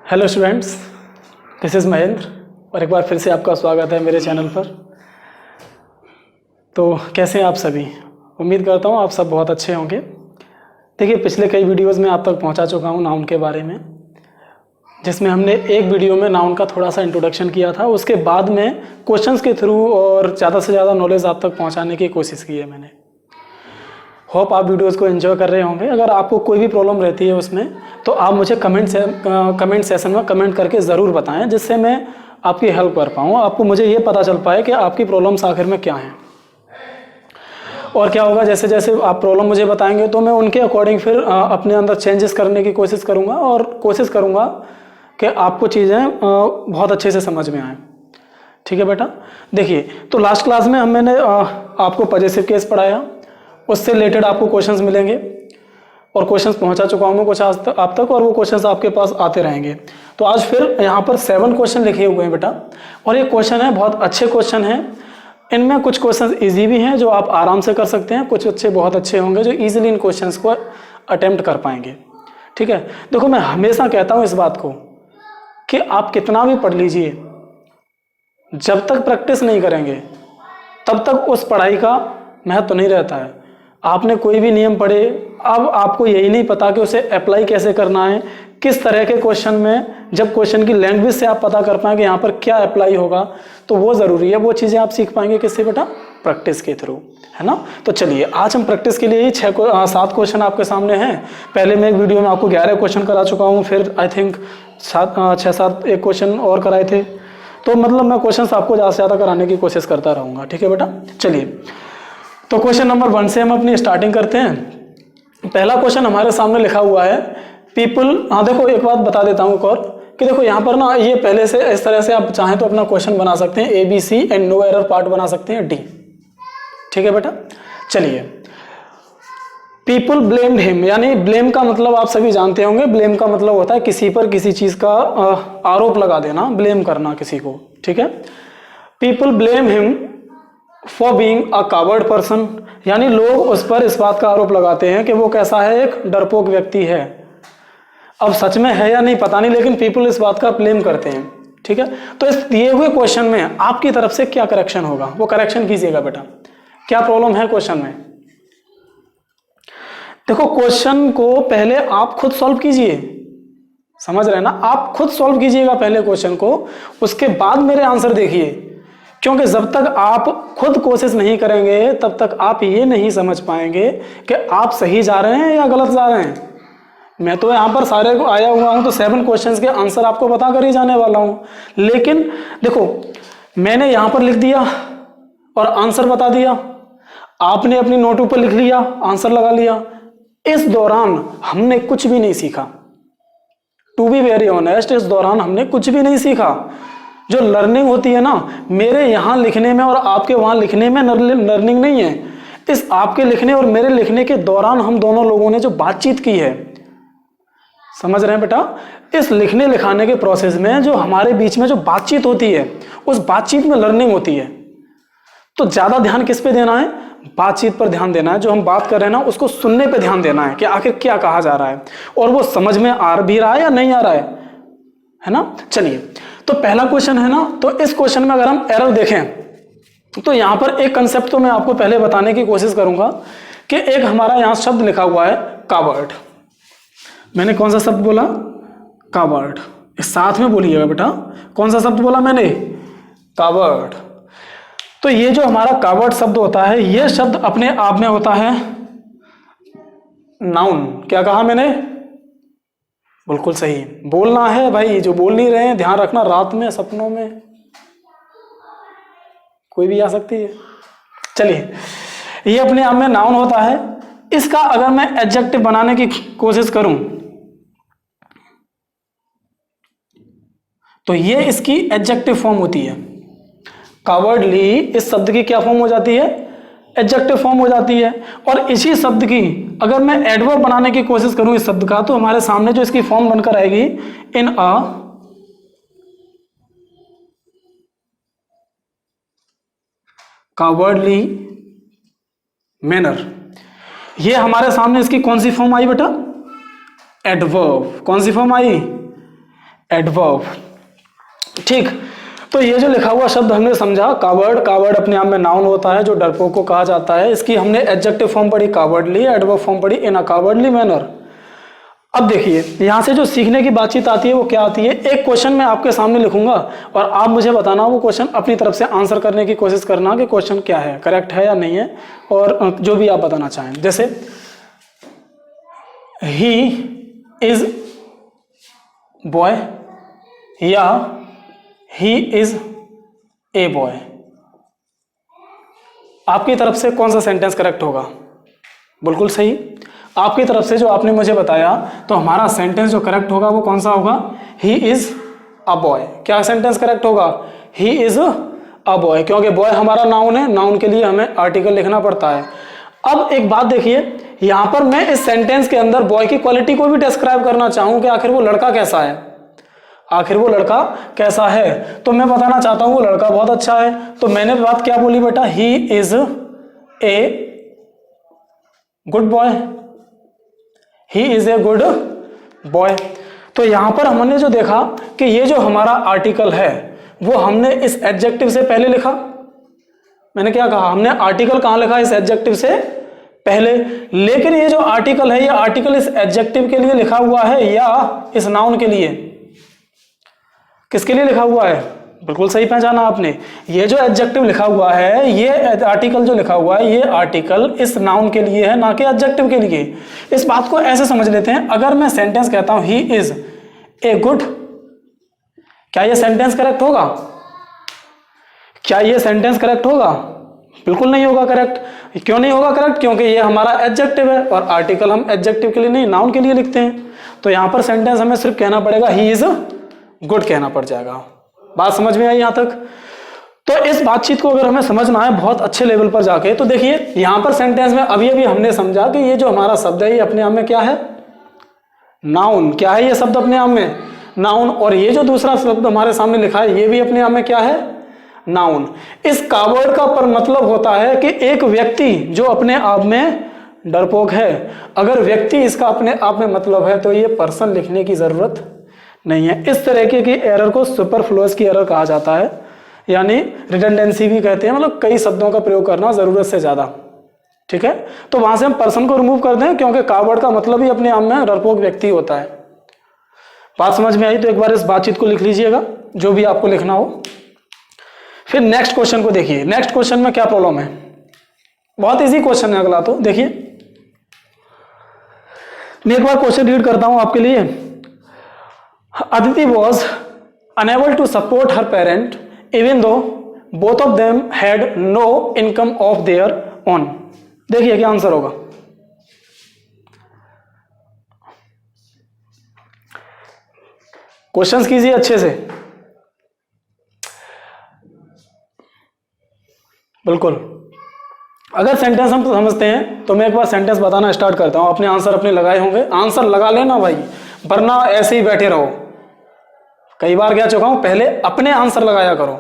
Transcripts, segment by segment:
Hello students, this is Mahendra और एक बार फिर से आपका स्वागत है मेरे चैनल पर। तो कैसे हैं आप सभी? उम्मीद करता हूँ आप सब बहुत अच्छे होंगे। देखिए, पिछले कई वीडियोस में आप तक पहुँचा चुका हूँ नाउन के बारे में, जिसमें हमने एक वीडियो में नाउन का थोड़ा सा इंट्रोडक्शन किया था। उसके बाद में क्वेश्चंस के थ्रू और ज़्यादा से ज़्यादा नॉलेज आप तक पहुँचाने की कोशिश की है मैंने। होप आप वीडियोस को एंजॉय कर रहे होंगे। अगर आपको कोई भी प्रॉब्लम रहती है उसमें तो आप मुझे कमेंट सेशन में कमेंट करके ज़रूर बताएं, जिससे मैं आपकी हेल्प कर पाऊँ, आपको मुझे ये पता चल पाए कि आपकी प्रॉब्लम्स आखिर में क्या हैं। और क्या होगा, जैसे जैसे आप प्रॉब्लम मुझे बताएंगे तो मैं उनके अकॉर्डिंग फिर अपने अंदर चेंजेस करने की कोशिश करूँगा और कोशिश करूँगा कि आपको चीज़ें बहुत अच्छे से समझ में आएँ। ठीक है बेटा? देखिए, तो लास्ट क्लास में मैंने आपको पॉजेसिव केस पढ़ाया, उससे रिलेटेड आपको क्वेश्चंस मिलेंगे और क्वेश्चंस पहुंचा चुका हूं मैं कुछ आज तक आप तक, और वो क्वेश्चंस आपके पास आते रहेंगे। तो आज फिर यहाँ पर 7 क्वेश्चन लिखे हुए हैं बेटा, और ये क्वेश्चन है बहुत अच्छे क्वेश्चन हैं। इनमें कुछ क्वेश्चन ईजी भी हैं जो आप आराम से कर सकते हैं, कुछ अच्छे बहुत अच्छे होंगे जो ईजिली इन क्वेश्चन को अटेम्प्ट कर पाएंगे। ठीक है? देखो, मैं हमेशा कहता हूँ इस बात को कि आप कितना भी पढ़ लीजिए, जब तक प्रैक्टिस नहीं करेंगे तब तक उस पढ़ाई का महत्व तो नहीं रहता है। आपने कोई भी नियम पढ़े, अब आपको यही नहीं पता कि उसे अप्लाई कैसे करना है, किस तरह के क्वेश्चन में, जब क्वेश्चन की लैंग्वेज से आप पता कर पाएंगे यहाँ पर क्या अप्लाई होगा, तो वो ज़रूरी है। वो चीज़ें आप सीख पाएंगे किससे बेटा? प्रैक्टिस के थ्रू, है ना? तो चलिए, आज हम प्रैक्टिस के लिए ही 7 क्वेश्चन आपके सामने हैं। पहले मैं एक वीडियो में आपको 11 क्वेश्चन करा चुका हूँ, फिर आई थिंक 6-7 एक क्वेश्चन और कराए थे। तो मतलब मैं क्वेश्चन आपको ज़्यादा से ज़्यादा कराने की कोशिश करता रहूँगा। ठीक है बेटा? चलिए, तो क्वेश्चन नंबर 1 से हम अपनी स्टार्टिंग करते हैं। पहला क्वेश्चन हमारे सामने लिखा हुआ है पीपल। हाँ देखो, एक बात बता देता हूँ और कि देखो यहाँ पर ना, ये पहले से इस तरह से आप चाहें तो अपना क्वेश्चन बना सकते हैं, ABC and no error part बना सकते हैं D। ठीक है बेटा? चलिए, पीपल ब्लेम्ड हिम, यानी ब्लेम का मतलब आप सभी जानते होंगे। ब्लेम का मतलब होता है किसी पर किसी चीज का आरोप लगा देना, ब्लेम करना किसी को। ठीक है? People blame him for being a coward person, यानी लोग उस पर इस बात का आरोप लगाते हैं कि वो कैसा है, एक डरपोक व्यक्ति है। अब सच में है या नहीं पता नहीं, लेकिन पीपल इस बात का ब्लेम करते हैं। ठीक है? तो इस दिए हुए क्वेश्चन में आपकी तरफ से क्या करेक्शन होगा, वो करेक्शन कीजिएगा बेटा। क्या प्रॉब्लम है क्वेश्चन में? देखो, क्वेश्चन को पहले आप खुद सॉल्व कीजिए, समझ रहे हैं ना? आप खुद सॉल्व कीजिएगा पहले क्वेश्चन को, उसके बाद मेरे आंसर देखिए। क्योंकि जब तक आप खुद कोशिश नहीं करेंगे तब तक आप ये नहीं समझ पाएंगे कि आप सही जा रहे हैं या गलत जा रहे हैं। मैं तो यहाँ पर सारे को आया हुआ हूँ, तो 7 क्वेश्चंस के आंसर आपको बता कर ही जाने वाला हूँ। लेकिन देखो, मैंने यहाँ पर लिख दिया और आंसर बता दिया, आपने अपनी नोट पर लिख लिया, आंसर लगा लिया। इस दौरान हमने कुछ भी नहीं सीखा। टू बी वेरी ऑनेस्ट, इस दौरान हमने कुछ भी नहीं सीखा। जो लर्निंग होती है ना, मेरे यहाँ लिखने में और आपके वहां लिखने में लर्निंग नहीं है। इस आपके लिखने और मेरे लिखने के दौरान हम दोनों लोगों ने जो बातचीत की है, समझ रहे हैं बेटा? इस लिखने लिखाने के प्रोसेस में जो हमारे बीच में जो बातचीत होती है, उस बातचीत में लर्निंग होती है। तो ज्यादा ध्यान किस पे देना है? बातचीत पर ध्यान देना है। जो हम बात कर रहे हैं ना, उसको सुनने पे ध्यान देना है कि आखिर क्या कहा जा रहा है और वो समझ में आ भी रहा है या नहीं आ रहा है ना? चलिए, तो पहला क्वेश्चन है ना, तो इस क्वेश्चन में अगर हम एरर देखें तो यहां पर एक कंसेप्ट तो मैं आपको पहले बताने की कोशिश करूंगा कि एक हमारा यहां शब्द लिखा हुआ है कावर्ड। मैंने कौन सा शब्द बोला? कावर्ड। इस साथ में बोलिएगा बेटा, कौन सा शब्द बोला मैंने? कावर्ड। तो ये जो हमारा कावर्ड शब्द होता है, ये शब्द अपने आप में होता है नाउन। क्या कहा मैंने? बिल्कुल सही, बोलना है भाई। जो बोल नहीं रहे हैं, ध्यान रखना, रात में सपनों में कोई भी आ सकती है। चलिए, ये अपने आप में नाउन होता है। इसका अगर मैं एडजेक्टिव बनाने की कोशिश करूं तो ये इसकी एडजेक्टिव फॉर्म होती है। कावर्डली इस शब्द की क्या फॉर्म हो जाती है? एडजेक्टिव फॉर्म हो जाती है। और इसी शब्द की अगर मैं एडवर्ब बनाने की कोशिश करूं इस शब्द का, तो हमारे सामने जो इसकी फॉर्म बनकर आएगी, इन अ कावर्डली मैनर। ये हमारे सामने इसकी कौन सी फॉर्म आई बेटा? एडवर्ब। कौन सी फॉर्म आई? एडवर्ब। ठीक, तो ये जो लिखा हुआ शब्द हमने समझा कावर्ड, कावर्ड अपने आप में नाउन होता है जो डरपोक को कहा जाता है। इसकी हमने एडजेक्टिव फॉर्म पढ़ी कावर्डली, एडवर्ब फॉर्म पढ़ी इन अ कावर्डली मैनर। अब देखिए यहां से जो सीखने की बातचीत आती है वो क्या आती है, एक क्वेश्चन मैं आपके सामने लिखूंगा और आप मुझे बताना वो क्वेश्चन अपनी तरफ से आंसर करने की कोशिश करना कि क्वेश्चन क्या है, करेक्ट है या नहीं है, और जो भी आप बताना चाहें। जैसे ही इज बॉय या ही इज ए बॉय, आपकी तरफ से कौन सा सेंटेंस करेक्ट होगा? बिल्कुल सही, आपकी तरफ से जो आपने मुझे बताया तो हमारा सेंटेंस जो करेक्ट होगा वो कौन सा होगा? He is a boy. क्या सेंटेंस करेक्ट होगा? ही इज अ बॉय, क्योंकि बॉय हमारा नाउन है, नाउन के लिए हमें आर्टिकल लिखना पड़ता है। अब एक बात देखिए, यहां पर मैं इस सेंटेंस के अंदर बॉय की क्वालिटी को भी डिस्क्राइब करना चाहूं कि आखिर वो लड़का कैसा है, आखिर वो लड़का कैसा है, तो मैं बताना चाहता हूं वो लड़का बहुत अच्छा है। तो मैंने बात क्या बोली बेटा? He is a good boy, he is a good boy. तो यहां पर हमने जो देखा कि ये जो हमारा आर्टिकल है वो हमने इस एडजेक्टिव से पहले लिखा। मैंने क्या कहा? हमने आर्टिकल कहां लिखा? इस एडजेक्टिव से पहले। लेकिन ये जो आर्टिकल है ये आर्टिकल इस एडजेक्टिव के लिए लिखा हुआ है या इस नाउन के लिए? किसके लिए लिखा हुआ है? बिल्कुल सही पहचाना आपने, ये जो एडजेक्टिव लिखा हुआ है, ये आर्टिकल जो लिखा हुआ है ये आर्टिकल इस नाउन के लिए है, ना कि एडजेक्टिव के लिए। इस बात को ऐसे समझ लेते हैं, अगर मैं सेंटेंस कहता हूं ही इज ए गुड, क्या ये सेंटेंस करेक्ट होगा? क्या ये सेंटेंस करेक्ट होगा? बिल्कुल नहीं होगा करेक्ट। क्यों नहीं होगा करेक्ट? क्योंकि ये हमारा एडजेक्टिव है और आर्टिकल हम एडजेक्टिव के लिए नहीं नाउन के लिए लिखते हैं। तो यहां पर सेंटेंस हमें सिर्फ कहना पड़ेगा ही इज गुड कहना पड़ जाएगा। बात समझ में आई यहां तक? तो इस बातचीत को अगर हमें समझना है बहुत अच्छे लेवल पर जाके, तो देखिए यहां पर सेंटेंस में अभी अभी हमने समझा कि ये जो हमारा शब्द है ये अपने आप में क्या है? नाउन। क्या है ये शब्द अपने आप में? नाउन। और ये जो दूसरा शब्द हमारे सामने लिखा है ये भी अपने आप में क्या है? नाउन। इस कावर्ड का पर मतलब होता है कि एक व्यक्ति जो अपने आप में डरपोक है। अगर व्यक्ति इसका अपने आप में मतलब है तो ये पर्सन लिखने की जरूरत नहीं है। इस तरीके की एरर को सुपरफ्लुअस की एरर कहा जाता है, यानी रिडंडेंसी भी कहते हैं, मतलब कई शब्दों का प्रयोग करना जरूरत से ज्यादा। ठीक है, तो वहां से हम पर्सन को रिमूव कर दें क्योंकि कावर्ड का मतलब ही अपने आप में डरपोक व्यक्ति होता है। बात समझ में आई? तो एक बार इस बातचीत को लिख लीजिएगा जो भी आपको लिखना हो। फिर नेक्स्ट क्वेश्चन को देखिए। नेक्स्ट क्वेश्चन में क्या प्रॉब्लम है? बहुत इजी क्वेश्चन है अगला। तो देखिए मैं एक बार क्वेश्चन रीड करता हूं आपके लिए। Aditi was unable to support her parent even though both of them had no income of their own. देखिए क्या आंसर होगा। क्वेश्चंस कीजिए अच्छे से। बिल्कुल, अगर सेंटेंस हम समझते हैं तो मैं एक बार सेंटेंस बताना स्टार्ट करता हूं। अपने आंसर अपने लगाए होंगे, आंसर लगा लेना भाई, वरना ऐसे ही बैठे रहो। कई बार कह चुका हूं, पहले अपने आंसर लगाया करो।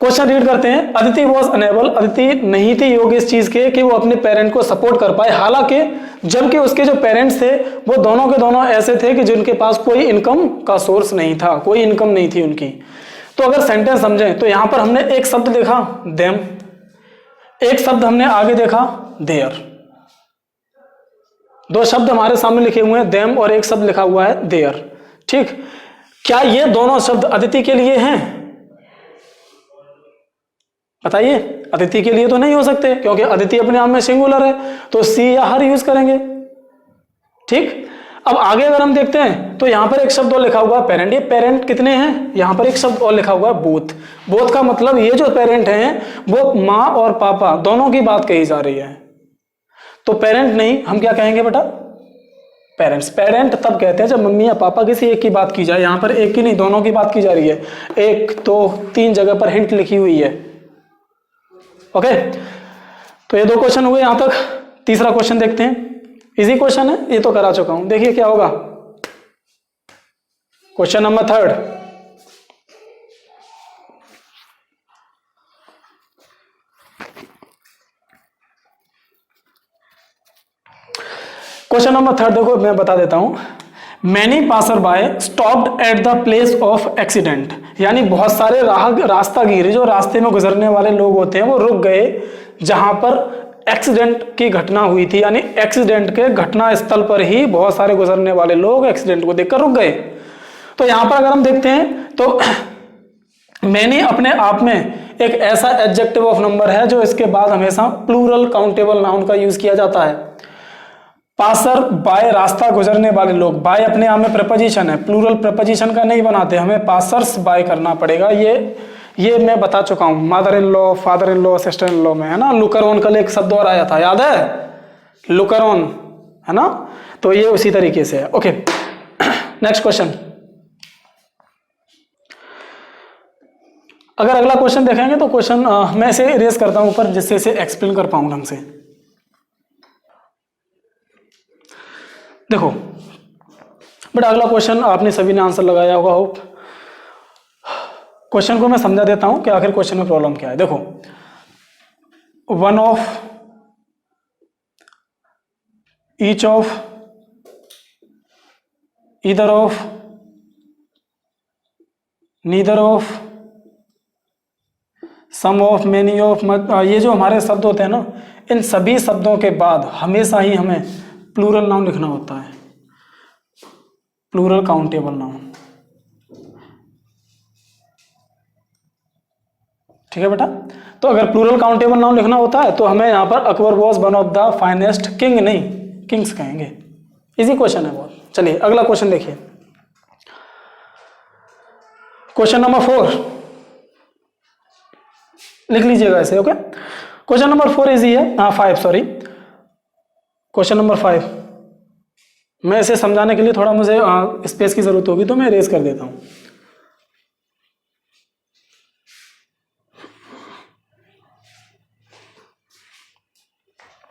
क्वेश्चन रीड करते हैं। अदिति वॉज अनेबल, अदिति नहीं थी योग्य इस चीज के कि वो अपने पेरेंट को सपोर्ट कर पाए, हालांकि जबकि उसके जो पेरेंट्स थे वो दोनों के दोनों ऐसे थे कि जिनके पास कोई इनकम का सोर्स नहीं था, कोई इनकम नहीं थी उनकी। तो अगर सेंटेंस समझें तो यहां पर हमने एक शब्द देखा देम, एक शब्द हमने आगे देखा देयर। दो शब्द हमारे सामने लिखे हुए हैं देम और एक शब्द लिखा हुआ है देयर। ठीक, क्या ये दोनों शब्द अदिति के लिए हैं? बताइए, अदिति के लिए तो नहीं हो सकते क्योंकि अदिति अपने आप में सिंगुलर है, तो सी या हर यूज करेंगे। ठीक, अब आगे अगर हम देखते हैं तो यहां पर एक शब्द और लिखा हुआ है पेरेंट। ये पेरेंट कितने हैं? यहां पर एक शब्द और लिखा हुआ है बोथ। बोथ का मतलब ये जो पेरेंट हैं वो माँ और पापा दोनों की बात कही जा रही है। तो पेरेंट नहीं, हम क्या कहेंगे बेटा? पेरेंट्स। पेरेंट तब कहते हैं जब मम्मी या पापा किसी एक की बात की जाए। यहां पर एक की नहीं, दोनों की बात की जा रही है। एक, दो, तीन जगह पर हिंट लिखी हुई है। ओके, तो ये दो क्वेश्चन हुए यहां तक। तीसरा क्वेश्चन देखते हैं। इजी क्वेश्चन है, ये तो करा चुका हूं। देखिए क्या होगा। Question number 3। क्वेश्चन नंबर 3 देखो मैं बता देता हूं। Many passer by stopped at the place of accident, यानी बहुत सारे रास्तागीर जो रास्ते में गुजरने वाले लोग होते हैं वो रुक गए जहां पर एक्सीडेंट की घटना हुई थी, यानी एक्सीडेंट के घटना स्थल पर ही बहुत सारे गुजरने वाले लोग एक्सीडेंट को देखकर रुक गए। तो यहां पर अगर हम देखते हैं तो मैनी अपने आप में एक ऐसा एडजेक्टिव ऑफ नंबर है जो इसके बाद हमेशा प्लूरल काउंटेबल नाउन का यूज किया जाता है। पासर बाय रास्ता गुजरने वाले लोग, बाय अपने आप में प्रपोजिशन है, प्लूरल प्रपोजिशन का नहीं बनाते, हमें पासर्स बाय करना पड़ेगा। ये मैं बता चुका हूं mother in law, father in law, sister in law में, है ना। लुकर ऑन कल एक शब्द और आया था, याद है, लुकर ऑन, है ना। तो ये उसी तरीके से है। Okay, next question. अगर अगला क्वेश्चन देखेंगे तो क्वेश्चन मैं इसे इरेज करता हूं ऊपर जिससे इसे एक्सप्लेन कर पाऊं ढंग से। देखो बट अगला क्वेश्चन आपने सभी ने आंसर लगाया होगा होप। क्वेश्चन को मैं समझा देता हूं कि आखिर क्वेश्चन में प्रॉब्लम क्या है। देखो, one of, each of, either of, neither of, some of, many of, ये जो हमारे शब्द होते हैं ना, इन सभी शब्दों के बाद हमेशा ही हमें प्लूरल नाउन लिखना होता है, प्लूरल काउंटेबल नाउन। ठीक है बेटा। तो अगर प्लूरल काउंटेबल नाउन लिखना होता है तो हमें यहां पर Akbar was one of the finest king, नहीं किंग्स कहेंगे। इजी क्वेश्चन है बहुत। चलिए अगला क्वेश्चन देखिए, क्वेश्चन नंबर 4 लिख लीजिएगा ऐसे। ओके, क्वेश्चन नंबर 4 इजी है, हाँ 5 सॉरी, क्वेश्चन नंबर 5। मैं इसे समझाने के लिए थोड़ा मुझे स्पेस की जरूरत होगी तो मैं इरेज कर देता हूं।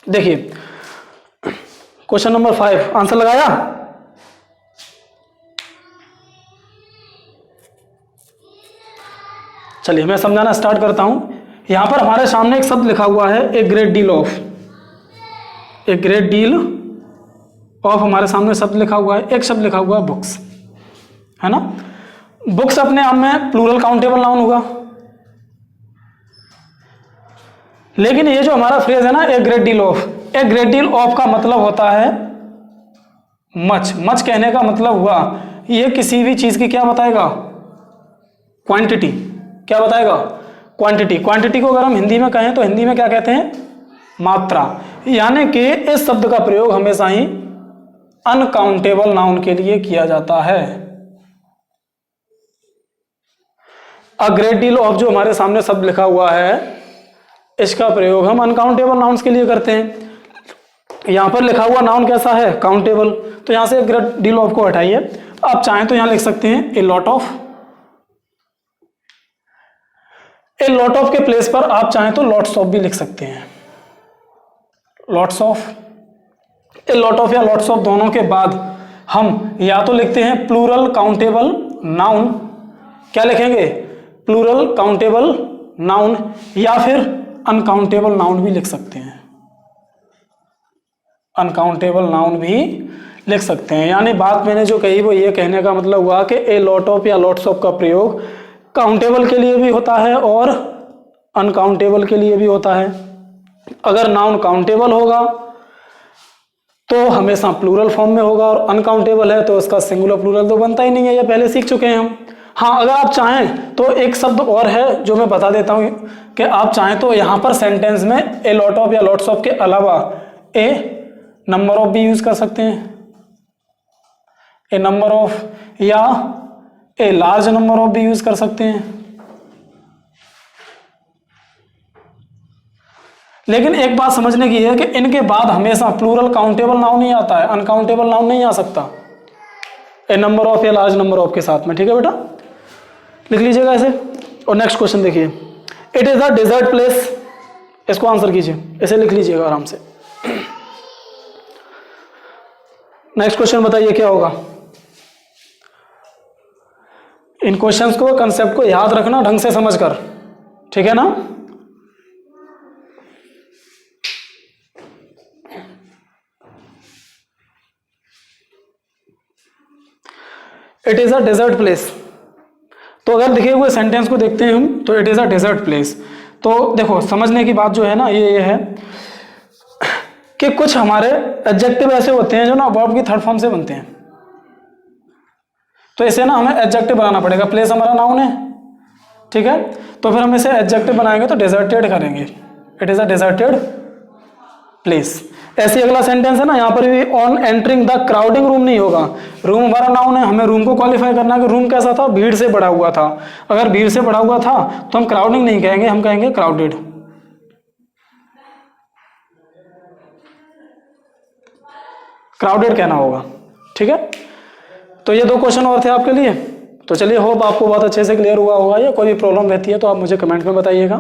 देखिए क्वेश्चन नंबर 5, आंसर लगाया। चलिए मैं समझाना स्टार्ट करता हूं। यहां पर हमारे सामने एक शब्द लिखा हुआ है, a great deal of, a great deal of हमारे सामने शब्द लिखा हुआ है। एक शब्द लिखा हुआ है बुक्स, है ना। बुक्स अपने आप में प्लूरल काउंटेबल नाउन होगा, लेकिन ये जो हमारा फ्रेज है ना, a great deal of, a great deal of का मतलब होता है मच। मच कहने का मतलब हुआ ये किसी भी चीज की क्या बताएगा, क्वांटिटी। क्या बताएगा, क्वांटिटी। क्वांटिटी को अगर हम हिंदी में कहें तो हिंदी में क्या कहते हैं, मात्रा। यानी कि इस शब्द का प्रयोग हमेशा ही अनकाउंटेबल नाउन के लिए किया जाता है। अ ग्रेट डील ऑफ जो हमारे सामने शब्द लिखा हुआ है, इसका प्रयोग हम अनकाउंटेबल नाउन्स के लिए करते हैं। यहां पर लिखा हुआ नाउन कैसा है, काउंटेबल। तो यहां से ग्रेट डील ऑफ को हटाइए। आप चाहें तो यहां लिख सकते हैं a lot of. A lot of के प्लेस पर आप चाहें तो लॉट्स ऑफ भी लिख सकते हैं, lots of. A lot of या लॉट्स ऑफ दोनों के बाद हम या तो लिखते हैं प्लूरल काउंटेबल नाउन, क्या लिखेंगे, प्लूरल काउंटेबल नाउन, या फिर अनकाउंटेबल नाउन भी लिख सकते हैं, अनकाउंटेबल नाउन भी लिख सकते हैं। यानी बात मैंने जो कही वो ये कहने का मतलब हुआ कि ए लॉट ऑफ या लॉट्स ऑफ का प्रयोग काउंटेबल के लिए भी होता है और अनकाउंटेबल के लिए भी होता है। अगर नाउन काउंटेबल होगा तो हमेशा प्लूरल फॉर्म में होगा, और अनकाउंटेबल है तो उसका सिंगुलर प्लूरल तो बनता ही नहीं है, ये पहले सीख चुके हैं हम। हाँ, अगर आप चाहें तो एक शब्द और है जो मैं बता देता हूं कि आप चाहें तो यहां पर सेंटेंस में ए लॉट ऑफ या लॉट्स ऑफ के अलावा ए नंबर ऑफ भी यूज कर सकते हैं, ए नंबर ऑफ, या ए लार्ज नंबर ऑफ भी यूज कर सकते हैं। लेकिन एक बात समझने की है कि इनके बाद हमेशा प्लूरल काउंटेबल नाउन ही आता है, अनकाउंटेबल नाउन नहीं आ सकता ए नंबर ऑफ या लार्ज नंबर ऑफ के साथ में। ठीक है बेटा, लिख लीजिएगा ऐसे। और नेक्स्ट क्वेश्चन देखिए, it is a desert place, इसको आंसर कीजिए, ऐसे लिख लीजिएगा आराम से। नेक्स्ट क्वेश्चन बताइए क्या होगा। इन क्वेश्चंस को, कंसेप्ट को याद रखना ढंग से समझकर, ठीक है ना। It is a desert place. तो अगर दिखे हुए सेंटेंस को देखते हैं हम, तो it is a desert place. तो देखो समझने की बात जो है ना ये है कि कुछ हमारे एडजेक्टिव ऐसे होते हैं जो ना वर्ब की थर्ड फॉर्म से बनते हैं। तो इसे ना हमें एडजेक्टिव बनाना पड़ेगा। प्लेस हमारा नाउन है, ठीक है, तो फिर हम इसे एडजेक्टिव बनाएंगे तो डेजर्टेड करेंगे, it is a deserted place. ऐसे अगला सेंटेंस है ना, यहाँ पर भी on entering the crowding room नहीं होगा। रूम हमारा नाउन है, हमें रूम को क्वालिफाई करना है कि रूम कैसा था, भीड़ से भरा हुआ था। अगर भीड़ से भरा हुआ था तो हम क्राउडिंग नहीं कहेंगे, हम कहेंगे क्राउडेड। क्राउडेड कहना होगा, ठीक है। तो ये 2 क्वेश्चन और थे आपके लिए। तो चलिए, होप आपको बहुत अच्छे से क्लियर हुआ होगा। या कोई भी प्रॉब्लम रहती है तो आप मुझे कमेंट में बताइएगा।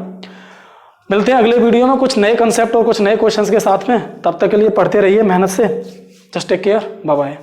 मिलते हैं अगले वीडियो में कुछ नए कंसेप्ट और कुछ नए क्वेश्चंस के साथ में। तब तक के लिए पढ़ते रहिए मेहनत से। Just take care, bye bye.